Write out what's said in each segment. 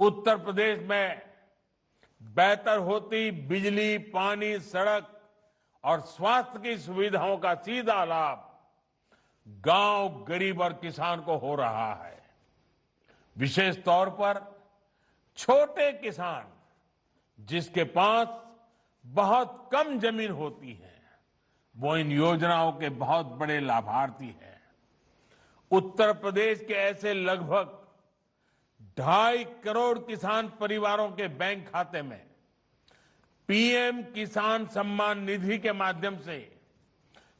उत्तर प्रदेश में बेहतर होती बिजली, पानी, सड़क और स्वास्थ्य की सुविधाओं का सीधा लाभ गांव, गरीब और किसान को हो रहा है। विशेष तौर पर छोटे किसान जिसके पास बहुत कम जमीन होती है, वो इन योजनाओं के बहुत बड़े लाभार्थी हैं। उत्तर प्रदेश के ऐसे लगभग 2.5 करोड़ किसान परिवारों के बैंक खाते में पीएम किसान सम्मान निधि के माध्यम से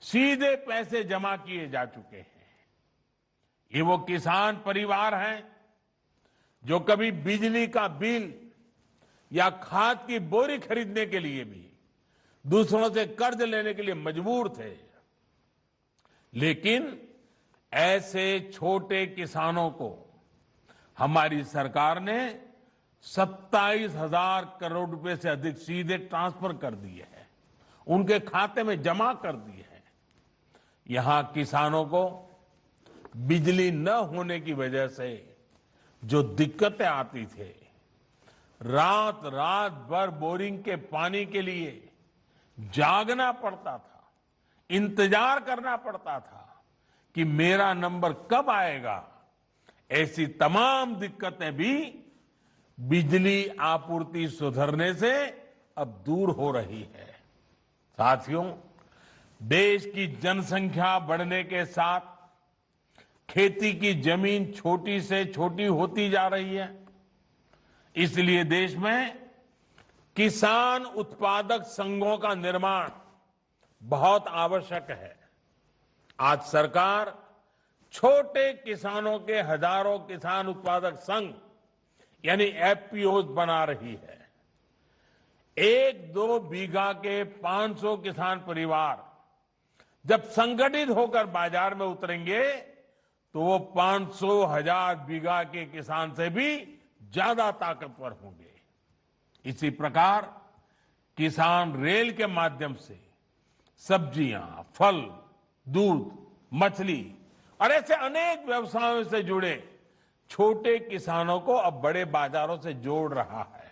सीधे पैसे जमा किए जा चुके हैं। ये वो किसान परिवार हैं जो कभी बिजली का बिल या खाद की बोरी खरीदने के लिए भी दूसरों से कर्ज लेने के लिए मजबूर थे, लेकिन ऐसे छोटे किसानों को हमारी सरकार ने 27,000 करोड़ रुपए से अधिक सीधे ट्रांसफर कर दिए हैं, उनके खाते में जमा कर दिए हैं। यहां किसानों को बिजली न होने की वजह से जो दिक्कतें आती थे, रात रात भर बोरिंग के पानी के लिए जागना पड़ता था, इंतजार करना पड़ता था कि मेरा नंबर कब आएगा, ऐसी तमाम दिक्कतें भी बिजली आपूर्ति सुधरने से अब दूर हो रही है। साथियों, देश की जनसंख्या बढ़ने के साथ खेती की जमीन छोटी से छोटी होती जा रही है। इसलिए देश में किसान उत्पादक संघों का निर्माण बहुत आवश्यक है। आज सरकार छोटे किसानों के हजारों किसान उत्पादक संघ यानी एफपीओ बना रही है। 1-2 बीघा के 500 किसान परिवार जब संगठित होकर बाजार में उतरेंगे तो वो 500,000 बीघा के किसान से भी ज्यादा ताकतवर होंगे। इसी प्रकार किसान रेल के माध्यम से सब्जियां, फल, दूध, मछली और ऐसे अनेक व्यवसायों से जुड़े छोटे किसानों को अब बड़े बाजारों से जोड़ रहा है।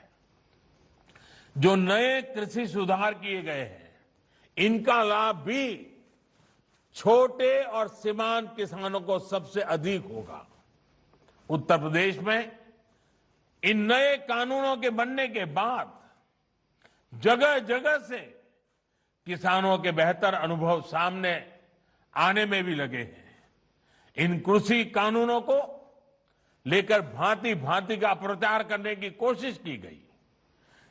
जो नए कृषि सुधार किए गए हैं, इनका लाभ भी छोटे और सीमांत किसानों को सबसे अधिक होगा। उत्तर प्रदेश में इन नए कानूनों के बनने के बाद जगह जगह से किसानों के बेहतर अनुभव सामने आने में भी लगे हैं। इन कृषि कानूनों को लेकर भांति भांति का प्रचार करने की कोशिश की गई।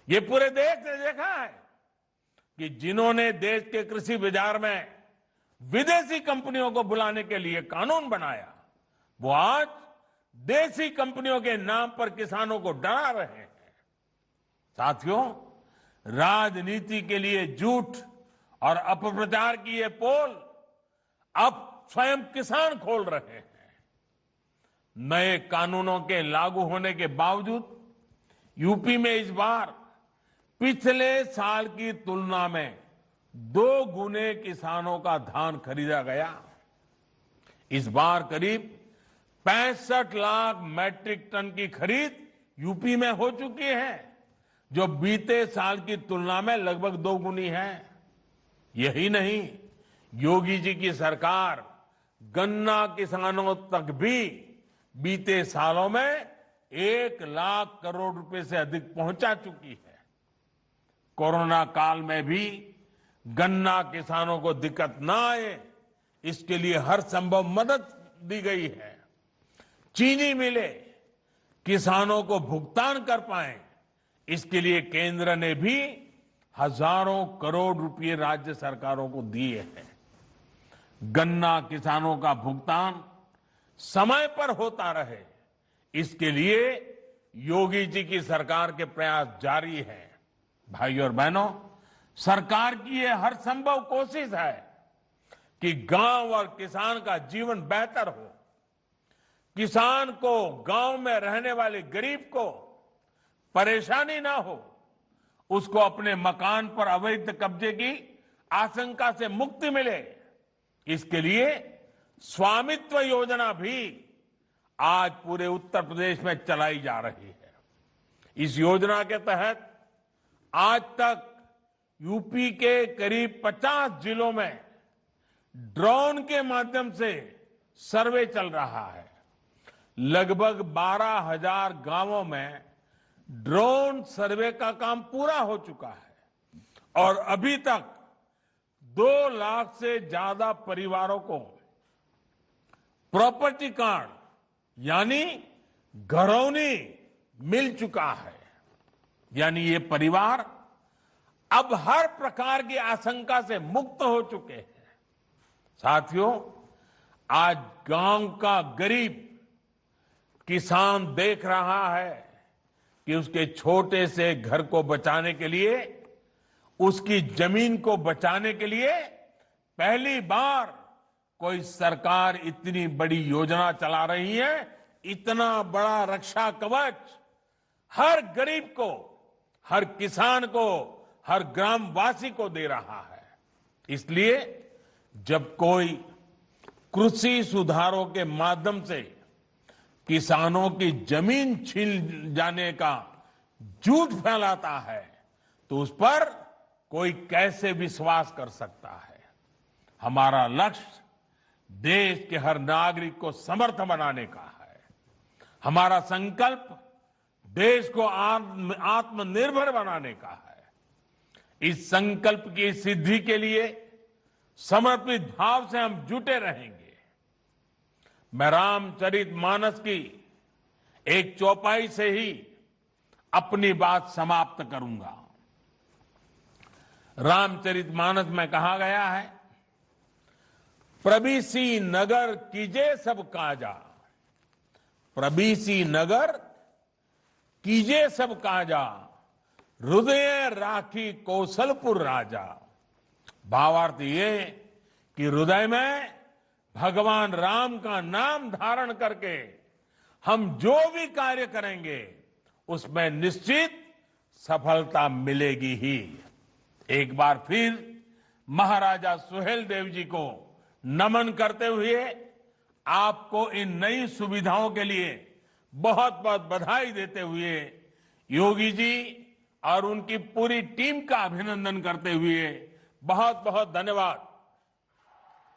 ये पूरे देश ने देखा है कि जिन्होंने देश के कृषि बाजार में विदेशी कंपनियों को बुलाने के लिए कानून बनाया, वो आज देसी कंपनियों के नाम पर किसानों को डरा रहे हैं। साथियों, राजनीति के लिए झूठ और अपप्रचार की ये पोल अब स्वयं किसान खोल रहे हैं। नए कानूनों के लागू होने के बावजूद यूपी में इस बार पिछले साल की तुलना में 2 गुने किसानों का धान खरीदा गया। इस बार करीब 65 लाख मैट्रिक टन की खरीद यूपी में हो चुकी है, जो बीते साल की तुलना में लगभग 2 गुनी है। यही नहीं, योगी जी की सरकार गन्ना किसानों तक भी बीते सालों में 1 लाख करोड़ रुपए से अधिक पहुंचा चुकी है। कोरोना काल में भी गन्ना किसानों को दिक्कत ना आए, इसके लिए हर संभव मदद दी गई है। चीनी मिले किसानों को भुगतान कर पाए, इसके लिए केंद्र ने भी हजारों करोड़ रुपए राज्य सरकारों को दिए हैं। गन्ना किसानों का भुगतान समय पर होता रहे, इसके लिए योगी जी की सरकार के प्रयास जारी है। भाइयों और बहनों, सरकार की यह हर संभव कोशिश है कि गांव और किसान का जीवन बेहतर हो। किसान को, गांव में रहने वाले गरीब को परेशानी ना हो, उसको अपने मकान पर अवैध कब्जे की आशंका से मुक्ति मिले, इसके लिए स्वामित्व योजना भी आज पूरे उत्तर प्रदेश में चलाई जा रही है। इस योजना के तहत आज तक यूपी के करीब 50 जिलों में ड्रोन के माध्यम से सर्वे चल रहा है। लगभग 12,000 गांवों में ड्रोन सर्वे का काम पूरा हो चुका है और अभी तक 2 लाख से ज्यादा परिवारों को प्रॉपर्टी कार्ड यानी घरौनी मिल चुका है। यानी ये परिवार अब हर प्रकार की आशंका से मुक्त हो चुके हैं। साथियों, आज गांव का गरीब किसान देख रहा है कि उसके छोटे से घर को बचाने के लिए, उसकी जमीन को बचाने के लिए पहली बार कोई सरकार इतनी बड़ी योजना चला रही है। इतना बड़ा रक्षा कवच हर गरीब को, हर किसान को, हर ग्रामवासी को दे रहा है। इसलिए जब कोई कृषि सुधारों के माध्यम से किसानों की जमीन छीन जाने का झूठ फैलाता है तो उस पर कोई कैसे विश्वास कर सकता है। हमारा लक्ष्य देश के हर नागरिक को समर्थ बनाने का है। हमारा संकल्प देश को आत्मनिर्भर बनाने का है। इस संकल्प की सिद्धि के लिए समर्पित भाव से हम जुटे रहेंगे। मैं रामचरितमानस की एक चौपाई से ही अपनी बात समाप्त करूंगा। रामचरितमानस में कहा गया है, प्रबीसी नगर कीजे सब काजा, प्रबीसी नगर कीजे सब काजा, हृदय राखी कौशलपुर राजा। भावार्थ ये कि हृदय में भगवान राम का नाम धारण करके हम जो भी कार्य करेंगे उसमें निश्चित सफलता मिलेगी ही। एक बार फिर महाराजा सुहेल देव जी को नमन करते हुए आपको इन नई सुविधाओं के लिए बहुत बहुत बधाई देते हुए योगी जी और उनकी पूरी टीम का अभिनंदन करते हुए बहुत बहुत धन्यवाद।